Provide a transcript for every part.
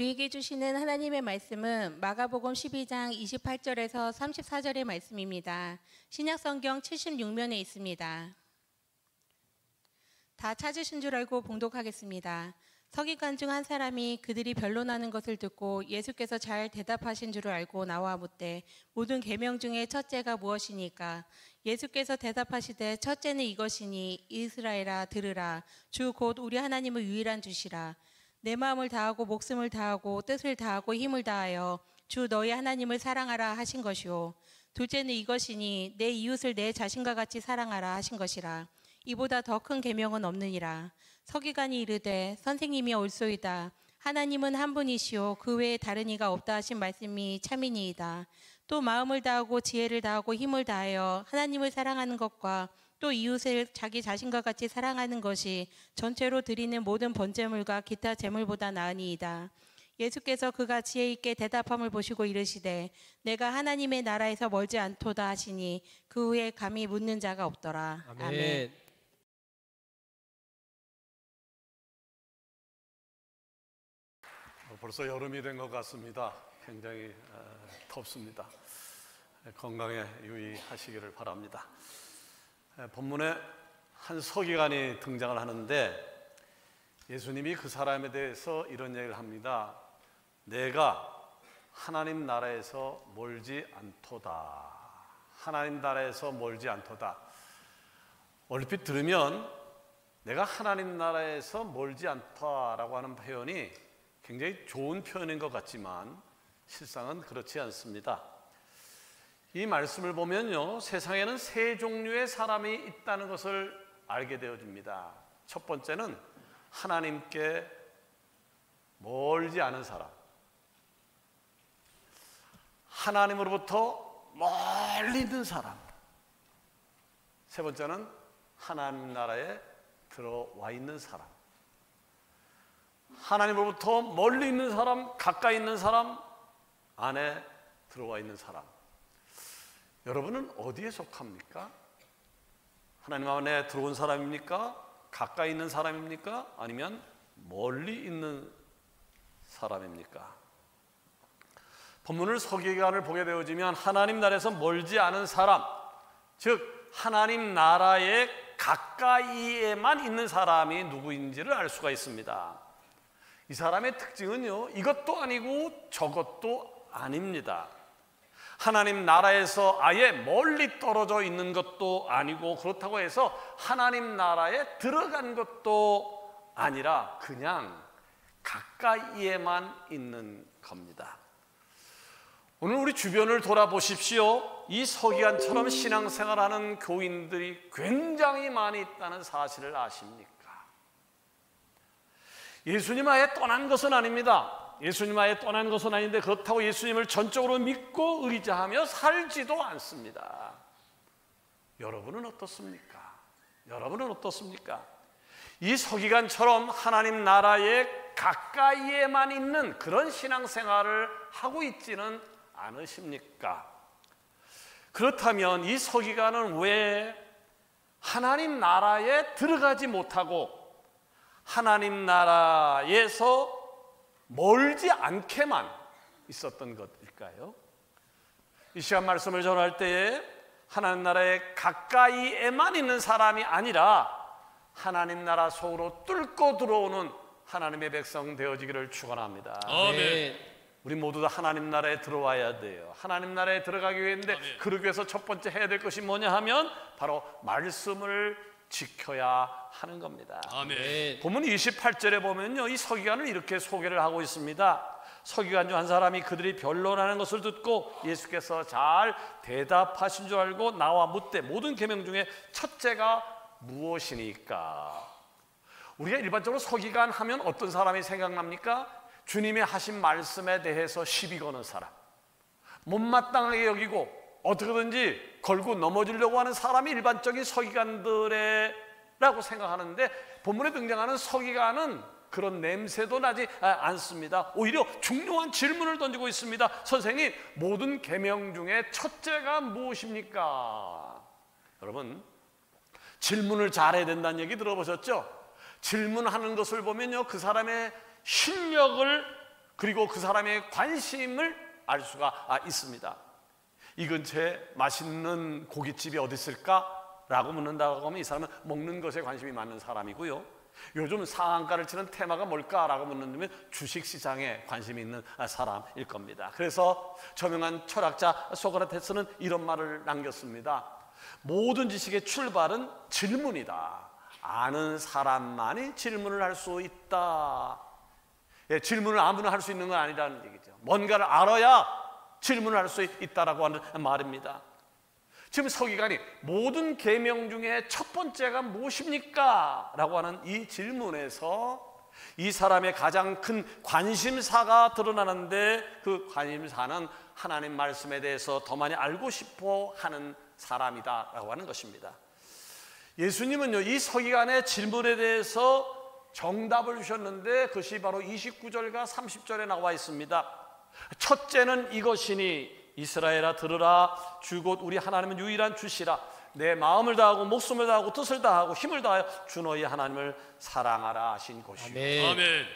우리에게 주시는 하나님의 말씀은 마가복음 12장 28절에서 34절의 말씀입니다. 신약성경 76면에 있습니다. 다 찾으신 줄 알고 봉독하겠습니다. 서기관 중 한 사람이 그들이 변론하는 것을 듣고 예수께서 잘 대답하신 줄 알고 나와 묻되 모든 계명 중에 첫째가 무엇이니까? 예수께서 대답하시되 첫째는 이것이니 이스라엘아 들으라. 주 곧 우리 하나님의 유일한 주시라. 내 마음을 다하고 목숨을 다하고 뜻을 다하고 힘을 다하여 주 너희 하나님을 사랑하라 하신 것이요. 둘째는 이것이니 내 이웃을 내 자신과 같이 사랑하라 하신 것이라. 이보다 더 큰 계명은 없느니라. 서기관이 이르되 선생님이 옳소이다. 하나님은 한 분이시오 그 외에 다른 이가 없다 하신 말씀이 참이니이다. 또 마음을 다하고 지혜를 다하고 힘을 다하여 하나님을 사랑하는 것과 또 이웃을 자기 자신과 같이 사랑하는 것이 전체로 드리는 모든 번제물과 기타 제물보다 나으니이다. 예수께서 그가 지혜 있게 대답함을 보시고 이르시되 내가 하나님의 나라에서 멀지 않도다 하시니 그 후에 감히 묻는 자가 없더라. 아멘. 아멘. 벌써 여름이 된 것 같습니다. 굉장히 덥습니다. 건강에 유의하시기를 바랍니다. 본문에 한 서기관이 등장을 하는데 예수님이 그 사람에 대해서 이런 얘기를 합니다. 내가 하나님 나라에서 멀지 않도다. 하나님 나라에서 멀지 않도다. 얼핏 들으면 내가 하나님 나라에서 멀지 않다라고 하는 표현이 굉장히 좋은 표현인 것 같지만 실상은 그렇지 않습니다. 이 말씀을 보면요, 세상에는 세 종류의 사람이 있다는 것을 알게 되어집니다. 첫 번째는 하나님께 멀지 않은 사람, 하나님으로부터 멀리 있는 사람. 세 번째는 하나님 나라에 들어와 있는 사람. 하나님으로부터 멀리 있는 사람, 가까이 있는 사람, 안에 들어와 있는 사람. 여러분은 어디에 속합니까? 하나님 안에 들어온 사람입니까? 가까이 있는 사람입니까? 아니면 멀리 있는 사람입니까? 본문을 서기관을 보게 되어지면 하나님 나라에서 멀지 않은 사람, 즉 하나님 나라에 가까이에만 있는 사람이 누구인지를 알 수가 있습니다. 이 사람의 특징은요, 이것도 아니고 저것도 아닙니다. 하나님 나라에서 아예 멀리 떨어져 있는 것도 아니고 그렇다고 해서 하나님 나라에 들어간 것도 아니라 그냥 가까이에만 있는 겁니다. 오늘 우리 주변을 돌아보십시오. 이 서기관처럼 신앙생활하는 교인들이 굉장히 많이 있다는 사실을 아십니까? 예수님 아예 떠난 것은 아닙니다. 예수님 아예 떠난 것은 아닌데 그렇다고 예수님을 전적으로 믿고 의지하며 살지도 않습니다. 여러분은 어떻습니까? 여러분은 어떻습니까? 이 서기관처럼 하나님 나라에 가까이에만 있는 그런 신앙생활을 하고 있지는 않으십니까? 그렇다면 이 서기관은 왜 하나님 나라에 들어가지 못하고 하나님 나라에서 멀지 않게만 있었던 것일까요? 이 시간 말씀을 전할 때에 하나님 나라에 가까이에만 있는 사람이 아니라 하나님 나라 속으로 뚫고 들어오는 하나님의 백성 되어지기를 축원합니다. 아멘. 우리 모두 다 하나님 나라에 들어와야 돼요. 하나님 나라에 들어가기 위해서인데 그러기 위해서 첫 번째 해야 될 것이 뭐냐 하면 바로 말씀을 지켜야 하는 겁니다. 아멘. 본문 28절에 보면요, 이 서기관을 이렇게 소개를 하고 있습니다. 서기관 중 한 사람이 그들이 변론하는 것을 듣고 예수께서 잘 대답하신 줄 알고 나와 묻되 모든 계명 중에 첫째가 무엇이니까? 우리가 일반적으로 서기관 하면 어떤 사람이 생각납니까? 주님이 하신 말씀에 대해서 시비 거는 사람, 못마땅하게 여기고 어떻게든지 걸고 넘어지려고 하는 사람이 일반적인 서기관들이라고 생각하는데 본문에 등장하는 서기관은 그런 냄새도 나지 않습니다. 오히려 중요한 질문을 던지고 있습니다. 선생님, 모든 계명 중에 첫째가 무엇입니까? 여러분, 질문을 잘해야 된다는 얘기 들어보셨죠? 질문하는 것을 보면요, 그 사람의 실력을 그리고 그 사람의 관심을 알 수가 있습니다. 이 근처에 맛있는 고깃집이 어디 있을까? 라고 묻는다고 하면 이 사람은 먹는 것에 관심이 많은 사람이고요, 요즘 상한가를 치는 테마가 뭘까라고 묻는다면 주식시장에 관심이 있는 사람일 겁니다. 그래서 저명한 철학자 소크라테스는 이런 말을 남겼습니다. 모든 지식의 출발은 질문이다. 아는 사람만이 질문을 할 수 있다. 질문을 아무나 할 수 있는 건 아니라는 얘기죠. 뭔가를 알아야 질문을 할 수 있다라고 하는 말입니다. 지금 서기관이 모든 계명 중에 첫 번째가 무엇입니까? 라고 하는 이 질문에서 이 사람의 가장 큰 관심사가 드러나는데, 그 관심사는 하나님 말씀에 대해서 더 많이 알고 싶어 하는 사람이다 라고 하는 것입니다. 예수님은요, 이 서기관의 질문에 대해서 정답을 주셨는데 그것이 바로 29절과 30절에 나와 있습니다. 첫째는 이것이니 이스라엘아 들으라, 주 곧 우리 하나님은 유일한 주시라. 내 마음을 다하고 목숨을 다하고 뜻을 다하고 힘을 다하여 주 너희 하나님을 사랑하라 하신 것이요. 아멘.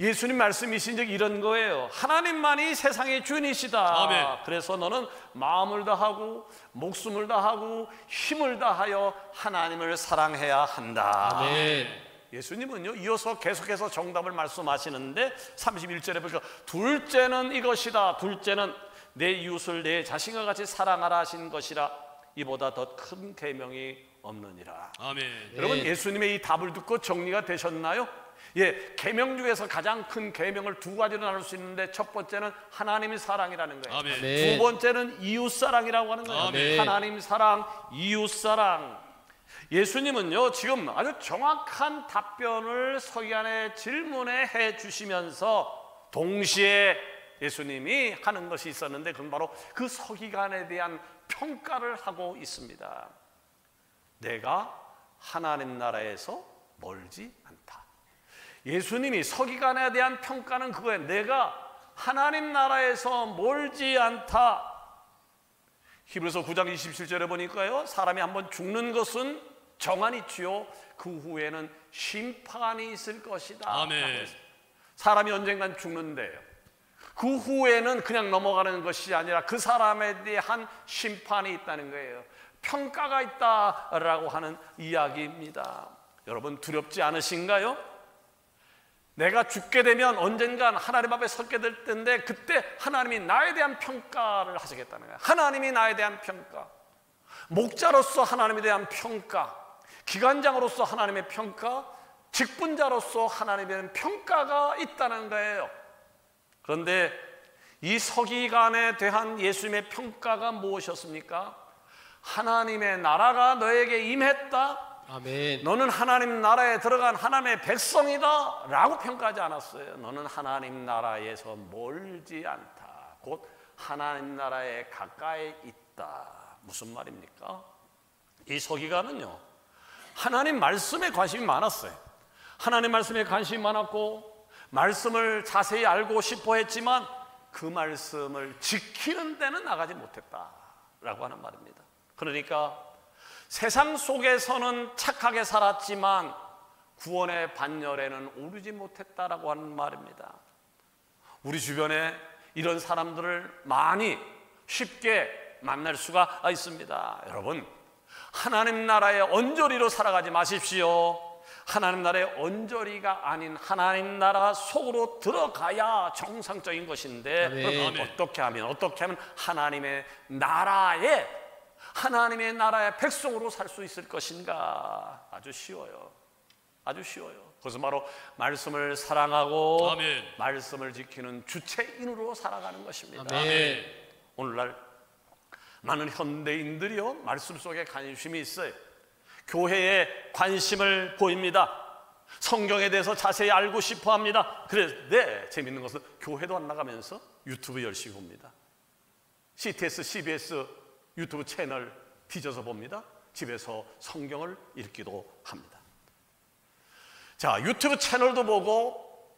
예수님 말씀이신 적 이런 거예요. 하나님만이 세상의 주인이시다. 아멘. 그래서 너는 마음을 다하고 목숨을 다하고 힘을 다하여 하나님을 사랑해야 한다. 아멘. 예수님은요, 이어서 계속해서 정답을 말씀하시는데 31절에 보니까 둘째는 이것이다. 둘째는 내 이웃을 내 자신과 같이 사랑하라 하신 것이라. 이보다 더 큰 계명이 없느니라. 아멘. 여러분, 예수님의 이 답을 듣고 정리가 되셨나요? 계명 중에서 가장 큰 계명을 두 가지로 나눌 수 있는데, 첫 번째는 하나님의 사랑이라는 거예요. 아멘. 두 번째는 이웃 사랑이라고 하는 거예요. 아멘. 하나님 사랑, 이웃 사랑. 예수님은요, 지금 아주 정확한 답변을 서기관의 질문에 해 주시면서 동시에 예수님이 하는 것이 있었는데, 그건 바로 그 서기관에 대한 평가를 하고 있습니다. 내가 하나님 나라에서 멀지 않다. 예수님이 서기관에 대한 평가는 그거예요. 내가 하나님 나라에서 멀지 않다. 히브리서 9장 27절에 보니까요, 사람이 한번 죽는 것은 정한이 있지요, 그 후에는 심판이 있을 것이다. 아멘. 사람이 언젠간 죽는데요, 그 후에는 그냥 넘어가는 것이 아니라 그 사람에 대한 심판이 있다는 거예요. 평가가 있다라고 하는 이야기입니다. 여러분, 두렵지 않으신가요? 내가 죽게 되면 언젠간 하나님 앞에 서게 될 텐데, 그때 하나님이 나에 대한 평가를 하시겠다는 거예요. 하나님이 나에 대한 평가, 목자로서 하나님에 대한 평가, 기관장으로서 하나님의 평가, 직분자로서 하나님에 대한 평가가 있다는 거예요. 그런데 이 서기관에 대한 예수님의 평가가 무엇이었습니까? 하나님의 나라가 너에게 임했다. 아멘. 너는 하나님 나라에 들어간 하나님의 백성이다 라고 평가하지 않았어요. 너는 하나님 나라에서 멀지 않다. 곧 하나님 나라에 가까이 있다. 무슨 말입니까? 이 서기관은요, 하나님 말씀에 관심이 많았어요. 하나님 말씀에 관심이 많았고 말씀을 자세히 알고 싶어 했지만 그 말씀을 지키는 데는 나가지 못했다라고 하는 말입니다. 그러니까 세상 속에서는 착하게 살았지만 구원의 반열에는 오르지 못했다라고 하는 말입니다. 우리 주변에 이런 사람들을 많이 쉽게 만날 수가 있습니다. 여러분, 하나님 나라의 언저리로 살아가지 마십시오. 하나님 나라의 언저리가 아닌 하나님 나라 속으로 들어가야 정상적인 것인데, 그럼 어떻게 하면 하나님의 나라의 백성으로 살 수 있을 것인가? 아주 쉬워요. 아주 쉬워요. 그것은 바로 말씀을 사랑하고 아멘. 말씀을 지키는 주체인으로 살아가는 것입니다. 아멘. 오늘날 많은 현대인들이요, 말씀 속에 관심이 있어요. 교회에 관심을 보입니다. 성경에 대해서 자세히 알고 싶어 합니다. 그래서 재밌는 것은 교회도 안 나가면서 유튜브 열심히 봅니다. CTS, CBS 유튜브 채널 뒤져서 봅니다. 집에서 성경을 읽기도 합니다. 자, 유튜브 채널도 보고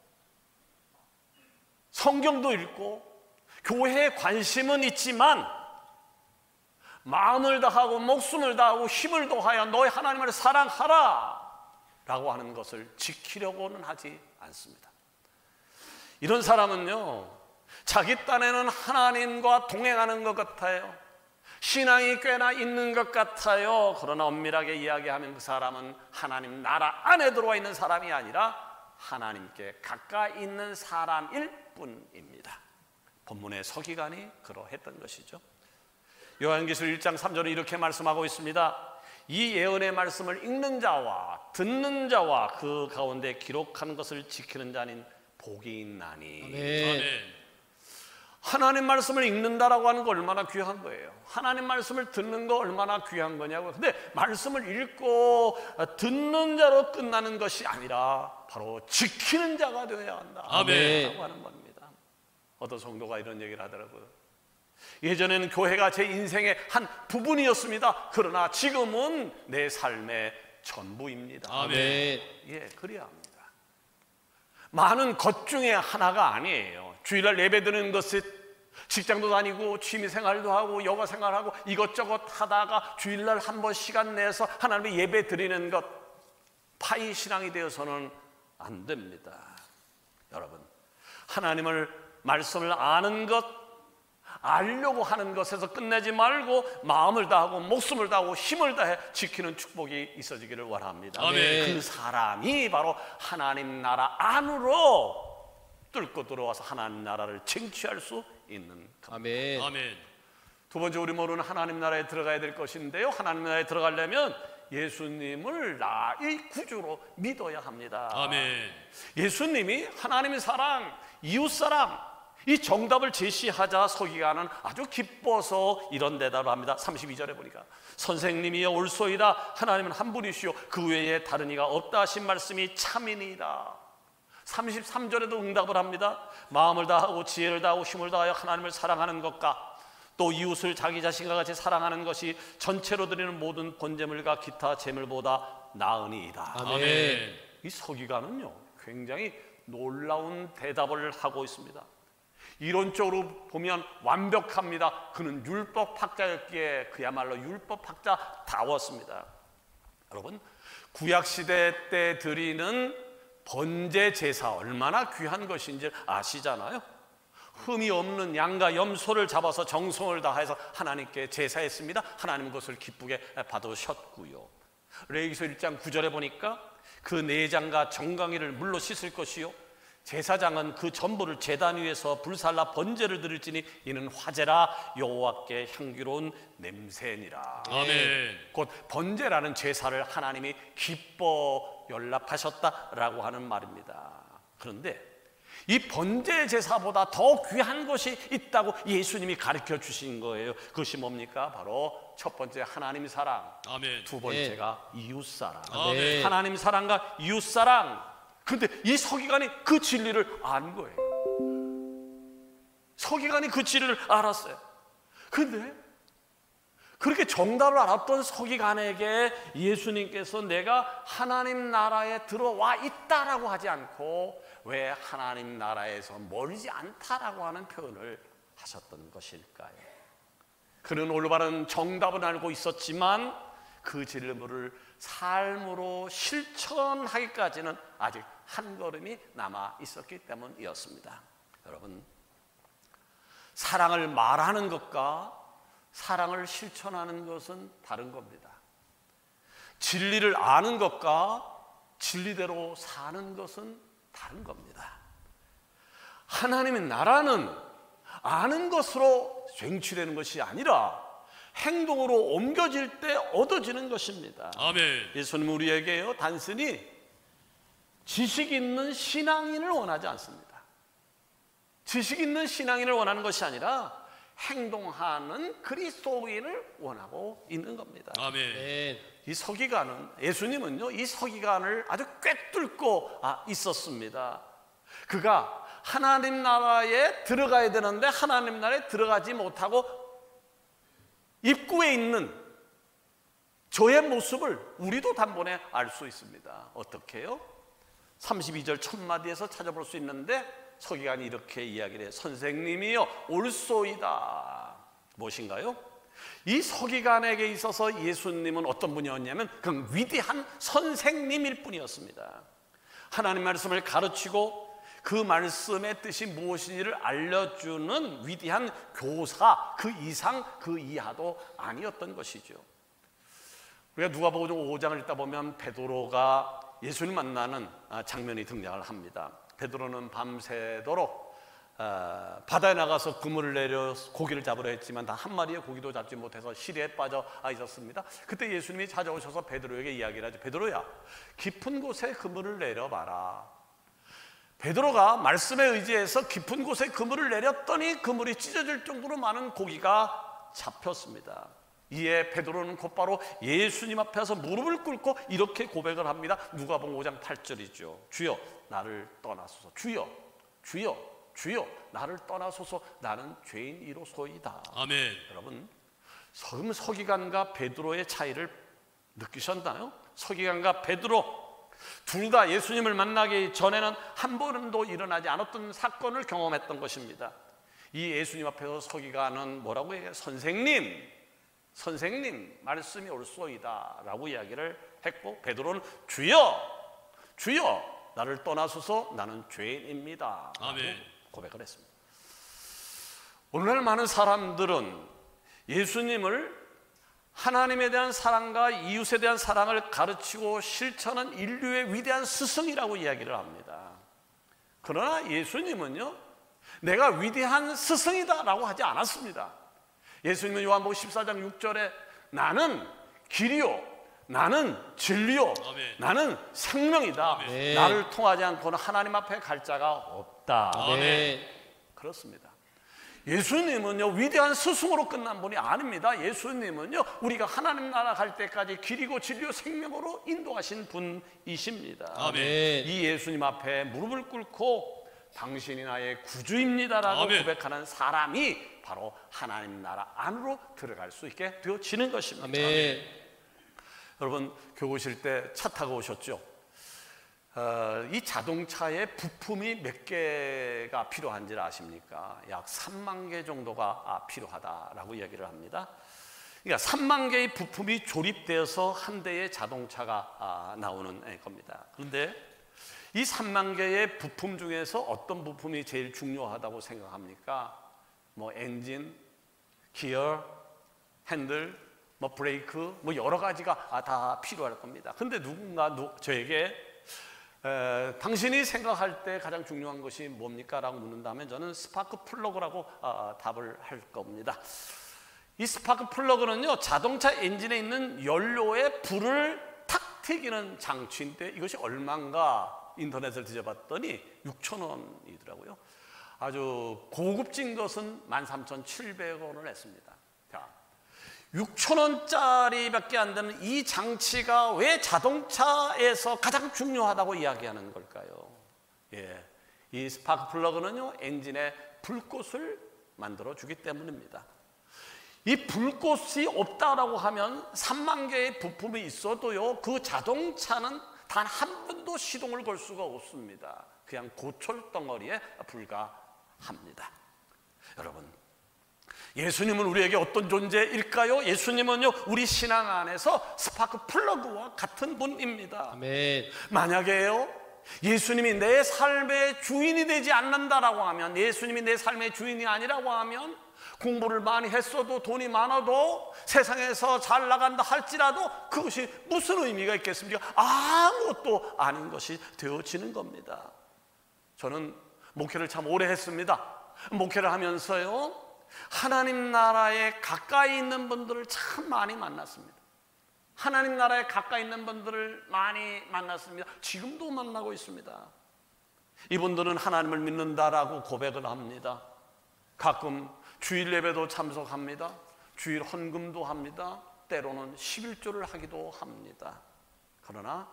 성경도 읽고 교회에 관심은 있지만 마음을 다하고 목숨을 다하고 힘을 다하여 너의 하나님을 사랑하라 라고 하는 것을 지키려고는 하지 않습니다. 이런 사람은요, 자기 딴에는 하나님과 동행하는 것 같아요. 신앙이 꽤나 있는 것 같아요. 그러나 엄밀하게 이야기하면 그 사람은 하나님 나라 안에 들어와 있는 사람이 아니라 하나님께 가까이 있는 사람일 뿐입니다. 본문의 서기관이 그러했던 것이죠. 요한계시록 1장 3절은 이렇게 말씀하고 있습니다. 이 예언의 말씀을 읽는 자와 듣는 자와 그 가운데 기록한 것을 지키는 자는 복이 있나니. 아멘. 하나님 말씀을 읽는다라고 하는 거 얼마나 귀한 거예요. 하나님 말씀을 듣는 거 얼마나 귀한 거냐고. 근데 말씀을 읽고 듣는 자로 끝나는 것이 아니라 바로 지키는 자가 되어야 한다. 아멘. 라고 하는 겁니다. 어떤 성도가 이런 얘기를 하더라고요. 예전에는 교회가 제 인생의 한 부분이었습니다. 그러나 지금은 내 삶의 전부입니다. 아멘. 예, 그래야 합니다. 많은 것 중에 하나가 아니에요. 주일날 예배 드리는 것이 직장도 다니고 취미생활도 하고 여가생활하고 이것저것 하다가 주일날 한 번 시간 내서 하나님의 예배 드리는 것, 파이 신앙이 되어서는 안 됩니다. 여러분, 하나님을 말씀을 아는 것, 알려고 하는 것에서 끝내지 말고 마음을 다하고 목숨을 다하고 힘을 다해 지키는 축복이 있어지기를 원합니다. 아멘. 그 사람이 바로 하나님 나라 안으로 뚫고 들어와서 하나님 나라를 쟁취할 수 있는 겁니다. 아멘. 아멘. 두 번째, 우리 모르는 하나님 나라에 들어가야 될 것인데요, 하나님 나라에 들어가려면 예수님을 나의 구주로 믿어야 합니다. 아멘. 예수님이 하나님의 사랑, 이웃사랑, 이 정답을 제시하자 서기관은 아주 기뻐서 이런 대답을 합니다. 32절에 보니까 선생님이여 옳소이다. 하나님은 한 분이시오. 그 외에 다른 이가 없다 하신 말씀이 참이니이다. 33절에도 응답을 합니다. 마음을 다하고 지혜를 다하고 힘을 다하여 하나님을 사랑하는 것과 또 이웃을 자기 자신과 같이 사랑하는 것이 전체로 드리는 모든 번제물과 기타 제물보다 나으니이다. 아멘. 이 서기관은요, 굉장히 놀라운 대답을 하고 있습니다. 이론적으로 보면 완벽합니다. 그는 율법학자였기에 그야말로 율법학자다웠습니다. 여러분, 구약시대 때 드리는 번제 제사 얼마나 귀한 것인지 아시잖아요. 흠이 없는 양과 염소를 잡아서 정성을 다해서 하나님께 제사했습니다. 하나님은 그것을 기쁘게 받으셨고요. 레위기서 1장 9절에 보니까 그 내장과 정강이를 물로 씻을 것이요 제사장은 그 전부를 제단 위에서 불살라 번제를 드릴지니 이는 화제라 여호와께 향기로운 냄새니라. 아멘. 곧 번제라는 제사를 하나님이 기뻐 연락하셨다라고 하는 말입니다. 그런데 이 번제 제사보다 더 귀한 것이 있다고 예수님이 가르쳐 주신 거예요. 그것이 뭡니까? 바로 첫 번째 하나님 사랑, 아멘. 두 번째가 이웃 사랑. 아멘. 하나님 사랑과 이웃 사랑. 근데 이 서기관이 그 진리를 안 거예요. 서기관이 그 진리를 알았어요. 근데 그렇게 정답을 알았던 서기관에게 예수님께서 내가 하나님 나라에 들어와 있다라고 하지 않고 왜 하나님 나라에서 멀지 않다라고 하는 표현을 하셨던 것일까요? 그는 올바른 정답은 알고 있었지만 그 질문을 삶으로 실천하기까지는 아직 한 걸음이 남아 있었기 때문이었습니다. 여러분, 사랑을 말하는 것과 사랑을 실천하는 것은 다른 겁니다. 진리를 아는 것과 진리대로 사는 것은 다른 겁니다. 하나님의 나라는 아는 것으로 쟁취되는 것이 아니라 행동으로 옮겨질 때 얻어지는 것입니다. 아멘. 예수님은 우리에게요, 단순히 지식 있는 신앙인을 원하지 않습니다. 지식 있는 신앙인을 원하는 것이 아니라 행동하는 그리스도인을 원하고 있는 겁니다. 아멘. 이 서기관은, 예수님은요, 이 서기관을 아주 꿰뚫고 있었습니다. 그가 하나님 나라에 들어가야 되는데 하나님 나라에 들어가지 못하고 입구에 있는 저의 모습을 우리도 단번에 알 수 있습니다. 어떻게 해요? 32절 첫 마디에서 찾아볼 수 있는데 서기관이 이렇게 이야기를 해요. 선생님이여 옳소이다. 무엇인가요? 이 서기관에게 있어서 예수님은 어떤 분이었냐면 그 위대한 선생님일 뿐이었습니다. 하나님 말씀을 가르치고 그 말씀의 뜻이 무엇인지를 알려주는 위대한 교사, 그 이상 그 이하도 아니었던 것이죠. 우리가 누가복음 5장을 읽다 보면 베드로가 예수를 만나는 장면이 등장을 합니다. 베드로는 밤새도록 바다에 나가서 그물을 내려 고기를 잡으려 했지만 단 한 마리의 고기도 잡지 못해서 시리에 빠져 있었습니다. 그때 예수님이 찾아오셔서 베드로에게 이야기를 하죠. 베드로야, 깊은 곳에 그물을 내려봐라. 베드로가 말씀에 의지해서 깊은 곳에 그물을 내렸더니 그물이 찢어질 정도로 많은 고기가 잡혔습니다. 이에 베드로는 곧바로 예수님 앞에서 무릎을 꿇고 이렇게 고백을 합니다. 누가복음 5장 8절이죠. 주여 나를 떠나소서. 주여 주여 주여 나를 떠나소서. 나는 죄인이로소이다. 아멘. 여러분, 서기관과 베드로의 차이를 느끼셨나요? 서기관과 베드로 둘 다 예수님을 만나기 전에는 한 번도 일어나지 않았던 사건을 경험했던 것입니다. 이 예수님 앞에서 서기관은 뭐라고 얘기해요? 선생님 말씀이 옳소이다 라고 이야기를 했고, 베드로는 주여 주여 나를 떠나소서. 나는 죄인입니다 아멘. 고백을 했습니다. 오늘날 많은 사람들은 예수님을 하나님에 대한 사랑과 이웃에 대한 사랑을 가르치고 실천한 인류의 위대한 스승이라고 이야기를 합니다. 그러나 예수님은요, 내가 위대한 스승이다 라고 하지 않았습니다. 예수님은 요한복음 14장 6절에 나는 길이요 나는 진리요 아멘. 나는 생명이다. 아멘. 나를 통하지 않고는 하나님 앞에 갈 자가 없다. 아멘. 그렇습니다. 예수님은요 위대한 스승으로 끝난 분이 아닙니다. 예수님은요 우리가 하나님 나라 갈 때까지 길이고 진리요 생명으로 인도하신 분이십니다. 아멘. 이 예수님 앞에 무릎을 꿇고 당신이 나의 구주입니다라고 아멘. 고백하는 사람이 바로 하나님 나라 안으로 들어갈 수 있게 되어지는 것입니다. 아멘. 여러분, 교회 오실 때 차 타고 오셨죠? 이 자동차에 부품이 몇 개가 필요한지를 아십니까? 약 3만 개 정도가 필요하다라고 이야기를 합니다. 그러니까 3만 개의 부품이 조립되어서 한 대의 자동차가 나오는 겁니다. 그런데 이 3만 개의 부품 중에서 어떤 부품이 제일 중요하다고 생각합니까? 뭐 엔진, 기어, 핸들, 뭐 브레이크, 뭐 여러 가지가 다 필요할 겁니다. 근데 누군가 저에게 당신이 생각할 때 가장 중요한 것이 뭡니까? 라고 묻는다면 저는 스파크 플러그라고 답을 할 겁니다. 이 스파크 플러그는요 자동차 엔진에 있는 연료에 불을 탁 튀기는 장치인데 이것이 얼마인가 인터넷을 뒤져봤더니 6,000원이더라고요. 아주 고급진 것은 13,700원을 했습니다. 자, 6,000원짜리밖에 안 되는 이 장치가 왜 자동차에서 가장 중요하다고 이야기하는 걸까요? 예, 이 스파크 플러그는요 엔진에 불꽃을 만들어 주기 때문입니다. 이 불꽃이 없다라고 하면 3만 개의 부품이 있어도요 그 자동차는 단 한 번도 시동을 걸 수가 없습니다. 그냥 고철 덩어리에 불과합니다. 여러분, 예수님은 우리에게 어떤 존재일까요? 예수님은요 우리 신앙 안에서 스파크 플러그와 같은 분입니다. 아멘. 만약에요 예수님이 내 삶의 주인이 되지 않는다라고 하면, 예수님이 내 삶의 주인이 아니라고 하면, 공부를 많이 했어도 돈이 많아도 세상에서 잘 나간다 할지라도 그것이 무슨 의미가 있겠습니까? 아무것도 아닌 것이 되어지는 겁니다. 저는 목회를 참 오래 했습니다. 목회를 하면서요 하나님 나라에 가까이 있는 분들을 참 많이 만났습니다. 하나님 나라에 가까이 있는 분들을 많이 만났습니다. 지금도 만나고 있습니다. 이분들은 하나님을 믿는다라고 고백을 합니다. 가끔 주일 예배도 참석합니다. 주일 헌금도 합니다. 때로는 11조를 하기도 합니다. 그러나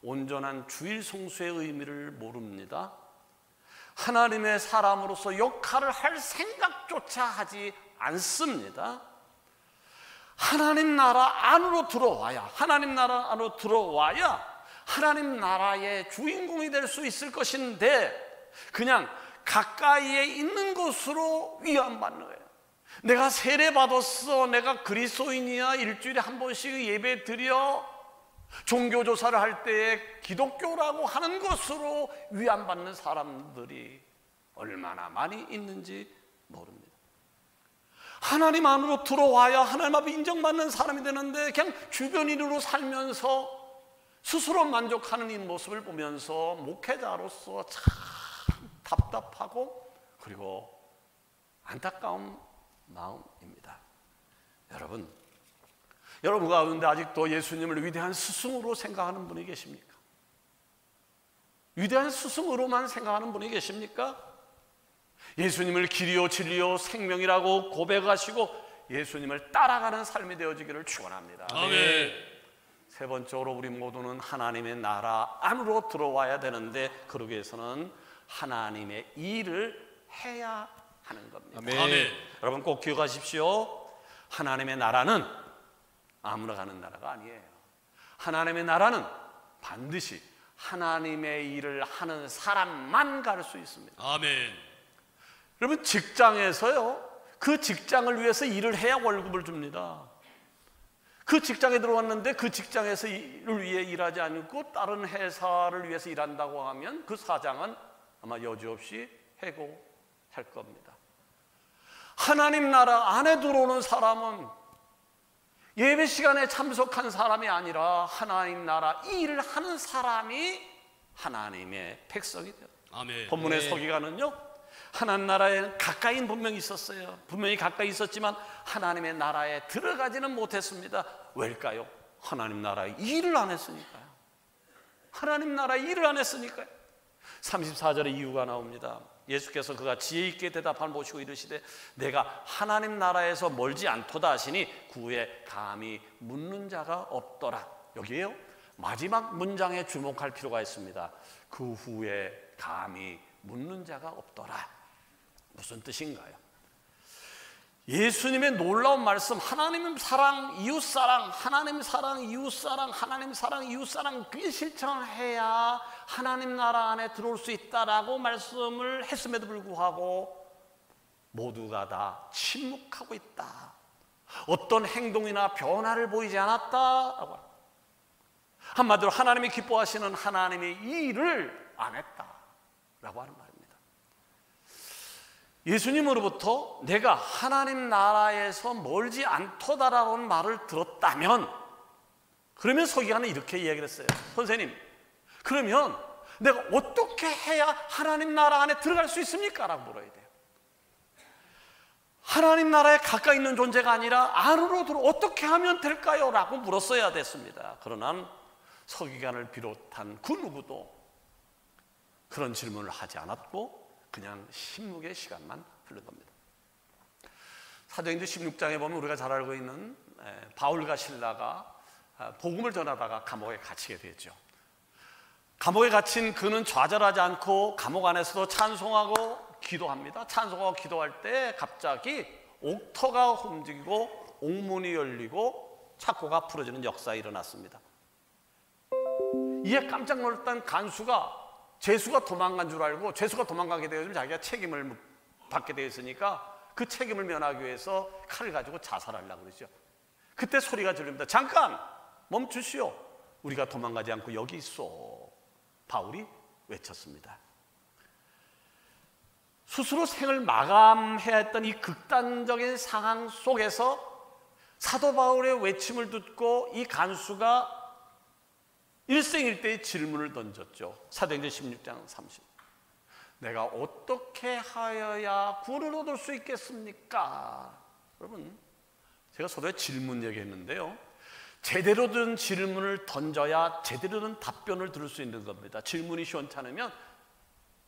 온전한 주일 성수의 의미를 모릅니다. 하나님의 사람으로서 역할을 할 생각조차 하지 않습니다. 하나님 나라 안으로 들어와야, 하나님 나라 안으로 들어와야 하나님 나라의 주인공이 될 수 있을 것인데 그냥 가까이에 있는 것으로 위안받는 거예요. 내가 세례 받았어, 내가 그리스도인이야, 일주일에 한 번씩 예배 드려, 종교조사를 할 때에 기독교라고 하는 것으로 위안받는 사람들이 얼마나 많이 있는지 모릅니다. 하나님 안으로 들어와야 하나님 앞에 인정받는 사람이 되는데 그냥 주변인으로 살면서 스스로 만족하는 이 모습을 보면서 목회자로서 참 답답하고 그리고 안타까운 마음입니다. 여러분 가운데 아직도 예수님을 위대한 스승으로 생각하는 분이 계십니까? 위대한 스승으로만 생각하는 분이 계십니까? 예수님을 길이요 진리요 생명이라고 고백하시고 예수님을 따라가는 삶이 되어지기를 축원합니다. 아멘. 세 번째로 우리 모두는 하나님의 나라 안으로 들어와야 되는데 그러기 위해서는 하나님의 일을 해야 하는 겁니다. 아멘. 여러분 꼭 기억하십시오. 하나님의 나라는 아무나 가는 나라가 아니에요. 하나님의 나라는 반드시 하나님의 일을 하는 사람만 갈 수 있습니다. 아멘. 여러분 직장에서요, 그 직장을 위해서 일을 해야 월급을 줍니다. 그 직장에 들어왔는데 그 직장에서 일을 위해 일하지 않고 다른 회사를 위해서 일한다고 하면 그 사장은 아마 여지없이 해고할 겁니다. 하나님 나라 안에 들어오는 사람은 예배 시간에 참석한 사람이 아니라 하나님 나라 일을 하는 사람이 하나님의 백성이 돼요. 아멘. 본문의 서기관은요, 하나님 나라에 가까이 분명히 있었어요. 분명히 가까이 있었지만 하나님의 나라에 들어가지는 못했습니다. 왜일까요? 하나님 나라의 일을 안 했으니까요. 하나님 나라의 일을 안 했으니까요. 34절에 이유가 나옵니다. 예수께서 그가 지혜 있게 대답한 보시고 이르시되 내가 하나님 나라에서 멀지 않도다 하시니 그 후에 감히 묻는 자가 없더라. 여기에요, 마지막 문장에 주목할 필요가 있습니다. 그 후에 감히 묻는 자가 없더라. 무슨 뜻인가요? 예수님의 놀라운 말씀, 하나님 사랑, 이웃 사랑, 하나님 사랑, 이웃 사랑, 하나님 사랑, 이웃 사랑, 그게 실천해야 하나님 나라 안에 들어올 수 있다라고 말씀을 했음에도 불구하고 모두가 다 침묵하고 있다. 어떤 행동이나 변화를 보이지 않았다라고 합니다. 한마디로 하나님이 기뻐하시는 하나님의 일을 안 했다라고 하는 말입니다. 예수님으로부터 내가 하나님 나라에서 멀지 않도다라는 말을 들었다면, 그러면 서기관은 이렇게 이야기를 했어요. 선생님, 그러면 내가 어떻게 해야 하나님 나라 안에 들어갈 수 있습니까? 라고 물어야 돼요. 하나님 나라에 가까이 있는 존재가 아니라 안으로 들어 어떻게 하면 될까요? 라고 물었어야 됐습니다. 그러나 서기관을 비롯한 그 누구도 그런 질문을 하지 않았고 그냥 침묵의 시간만 흐른 겁니다. 사도행전 16장에 보면 우리가 잘 알고 있는 바울과 실라가 복음을 전하다가 감옥에 갇히게 되죠. 감옥에 갇힌 그는 좌절하지 않고 감옥 안에서도 찬송하고 기도합니다. 찬송하고 기도할 때 갑자기 옥터가 움직이고 옥문이 열리고 창고가 풀어지는 역사가 일어났습니다. 이에 깜짝 놀랐던 간수가 죄수가 도망간 줄 알고, 죄수가 도망가게 되어서 자기가 책임을 받게 되어 있으니까 그 책임을 면하기 위해서 칼을 가지고 자살하려고 그러죠. 그때 소리가 들립니다. 잠깐 멈추시오. 우리가 도망가지 않고 여기 있어. 바울이 외쳤습니다. 스스로 생을 마감해야 했던 이 극단적인 상황 속에서 사도 바울의 외침을 듣고 이 간수가 일생일대의 질문을 던졌죠. 사도행전 16장 30. 내가 어떻게 하여야 구원을 얻을 수 있겠습니까? 여러분, 제가 서두에 질문 얘기했는데요, 제대로 된 질문을 던져야 제대로 된 답변을 들을 수 있는 겁니다. 질문이 시원찮으면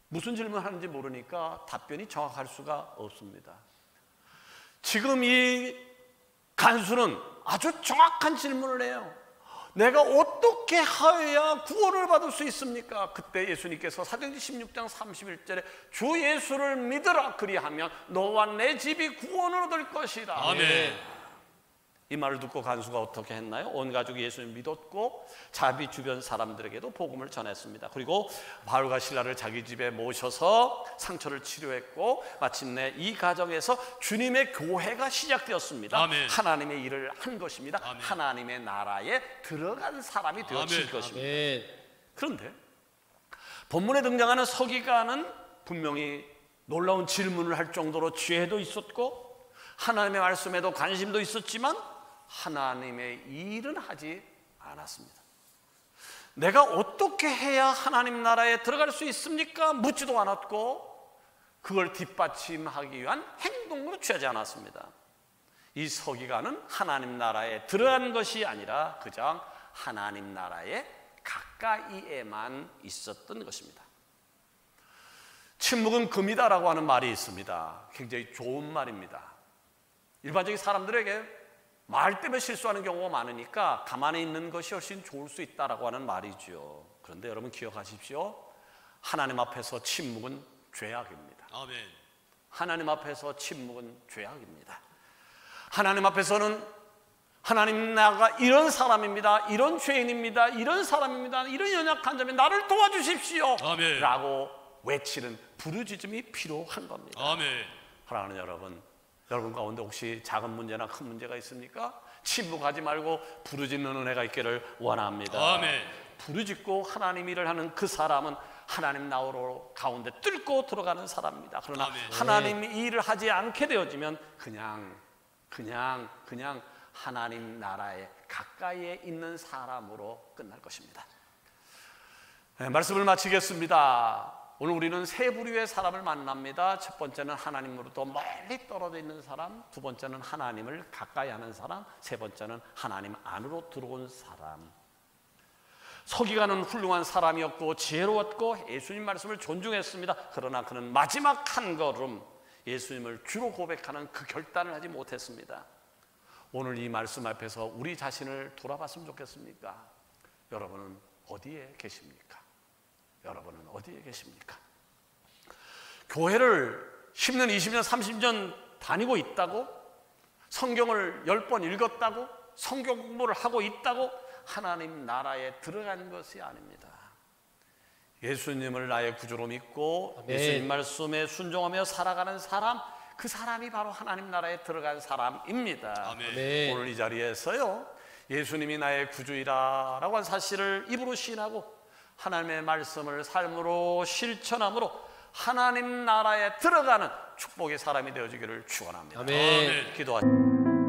무슨 질문을 하는지 모르니까 답변이 정확할 수가 없습니다. 지금 이 간수는 아주 정확한 질문을 해요. 내가 어떻게 하여야 구원을 받을 수 있습니까? 그때 예수님께서 사도행전 16장 31절에 주 예수를 믿으라, 그리하면 너와 내 집이 구원을 얻을 것이라. 아멘. 이 말을 듣고 간수가 어떻게 했나요? 온 가족이 예수님 믿었고 자기 주변 사람들에게도 복음을 전했습니다. 그리고 바울과 실라를 자기 집에 모셔서 상처를 치료했고 마침내 이 가정에서 주님의 교회가 시작되었습니다. 아멘. 하나님의 일을 한 것입니다. 아멘. 하나님의 나라에 들어간 사람이 되어질 아멘. 것입니다. 아멘. 그런데 본문에 등장하는 서기관은 분명히 놀라운 질문을 할 정도로 지혜도 있었고 하나님의 말씀에도 관심도 있었지만 하나님의 일은 하지 않았습니다. 내가 어떻게 해야 하나님 나라에 들어갈 수 있습니까? 묻지도 않았고 그걸 뒷받침하기 위한 행동으로 취하지 않았습니다. 이 서기관은 하나님 나라에 들어간 것이 아니라 그냥 하나님 나라에 가까이에만 있었던 것입니다. 침묵은 금이다라고 하는 말이 있습니다. 굉장히 좋은 말입니다. 일반적인 사람들에게 말 때문에 실수하는 경우가 많으니까 가만히 있는 것이 훨씬 좋을 수 있다라고 하는 말이죠. 그런데 여러분 기억하십시오. 하나님 앞에서 침묵은 죄악입니다. 아멘. 하나님 앞에서 침묵은 죄악입니다. 하나님 앞에서는 하나님 나가 이런 사람입니다. 이런 죄인입니다. 이런 사람입니다. 이런 연약한 점에 나를 도와주십시오. 아멘. 라고 외치는 부르짖음이 필요한 겁니다. 아멘. 사랑하는 여러분 가운데 혹시 작은 문제나 큰 문제가 있습니까? 침묵하지 말고 부르짖는 은혜가 있기를 원합니다. 아멘. 부르짖고 하나님 일을 하는 그 사람은 하나님 나라로 가운데 뚫고 들어가는 사람입니다. 그러나 아멘. 하나님 일을 하지 않게 되어지면 그냥 하나님 나라에 가까이에 있는 사람으로 끝날 것입니다. 네, 말씀을 마치겠습니다. 오늘 우리는 세 부류의 사람을 만납니다. 첫 번째는 하나님으로부터 멀리 떨어져 있는 사람, 두 번째는 하나님을 가까이 하는 사람, 세 번째는 하나님 안으로 들어온 사람. 서기관은 훌륭한 사람이었고 지혜로웠고 예수님 말씀을 존중했습니다. 그러나 그는 마지막 한 걸음 예수님을 주로 고백하는 그 결단을 하지 못했습니다. 오늘 이 말씀 앞에서 우리 자신을 돌아봤으면 좋겠습니까? 여러분은 어디에 계십니까? 여러분은 어디에 계십니까? 교회를 10년, 20년, 30년 다니고 있다고? 성경을 10번 읽었다고? 성경 공부를 하고 있다고? 하나님 나라에 들어간 것이 아닙니다. 예수님을 나의 구주로 믿고 아멘. 예수님 말씀에 순종하며 살아가는 사람, 그 사람이 바로 하나님 나라에 들어간 사람입니다. 아멘. 오늘 이 자리에서요, 예수님이 나의 구주이다 라고 한 사실을 입으로 시인하고 하나님의 말씀을 삶으로 실천함으로 하나님 나라에 들어가는 축복의 사람이 되어지기를 축원합니다. 아멘. 기도하십시오.